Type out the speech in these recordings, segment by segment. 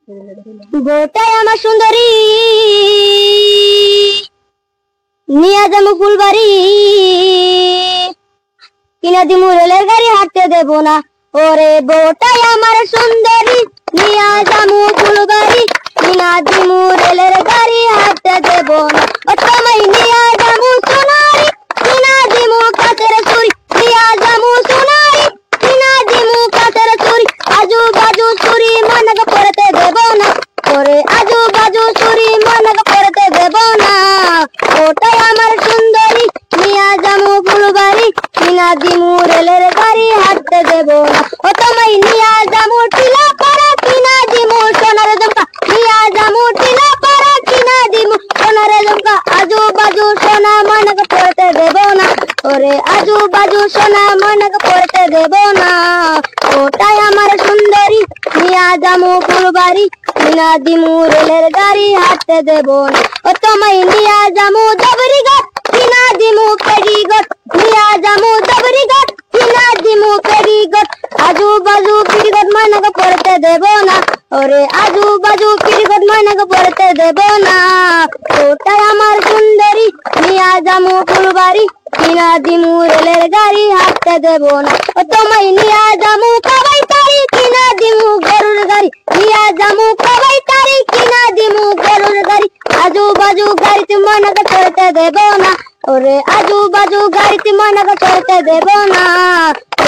বউটাই আমার সুন্দরী, নিয়ে যাবো ফুলবাড়ি, কিনা দিমু রেলের গাড়ি হাঁটতে দেব না। ওরে বউটাই আমার সুন্দরী, নিয়ে যাবো ফুলবাড়ি, কিনা দিমু রেলের গাড়ি হাঁটতে দেব না। ও তোমায় নিয়ে যাবো সোনারি, কিনা দিমু কাছের চুরি, নিয়ে যাবো সোনারি, কিনা দিমু কাছের চুরি। আজু বাজু চুরি মনক পড়তে দেব না, ওরে আজু বাজু চুরি মনক পড়তে দেব না। ওটাই আমার সুন্দরী, নিয়ে যাবো ফুলবাড়ি, কিনা দিমু রেলের গাড়ি হাঁটতে দেব না। ও তোমায় নিয়ে যাবো টিলা পাড়া, কিনা দিমু সোনার জমকা, নিয়ে যাবো টিলা পাড়া, কিনা দিমু সোনার জমকা। আজু বাজু সোনা মনক পড়তে দেব না, ওরে আজু বাজু সোনা মনক পড়তে দেব না। ওটাই আমার সুন্দরী, নিয়ে যাবো ফুলবাড়ি, কিনা দিমু রেলের গাড়ি হাঁটতে দেব না। ও তোমায় নিয়ে যাবো দবরিঘাট, কিনা দিমু পেড়িঘাট, নিয়ে যাবো দবরিঘাট, কিনা দিমু পেড়িঘাট। আজু বাজু পেড়িঘাট মনক পড়তে দেব না, ওরে আজু বাজু পেড়িঘাট মনক পড়তে দেব না। ওটাই আমার সুন্দরী, নিয়ে যাবো ফুলবাড়ি, কিনা দিমু রেলের গাড়ি হাঁটতে দেব না। ও তোমায় নিয়ে যাবো কাবাই তারি, কিনা দিমু গরুর গাড়ি, নিয়ে যাবো কাবাই তারি, কিনা দিমু গরুর গাড়ি। আজু বাজু গাড়িতে মনক চড়তে দেব না, ওরে আজু বাজু গাড়িতে মনক চড়তে দেব না।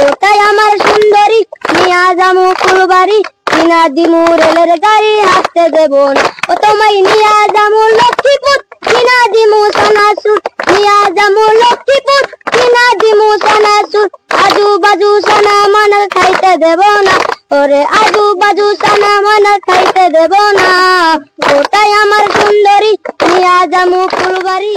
ওটাই আমার সুন্দরী, নিয়ে যাবো ফুলবাড়ি, কিনা দিমু রেলের গাড়ি হাঁটতে দেব না। ও তোমায় নিয়ে যাবো লক্ষ্মীপুর, কিনা দিমু সোনাসুর, নিয়ে যাবো লক্ষ্মীপুর, কিনা দিমু সোনাসুর। আজু বাজু সোনা মনক খাইতে দেব না, ওরে আজু বাজু সোনা মনক খাইতে দেব না। ওটাই আমার সুন্দরী, নিয়ে যাবো ফুলবাড়ি।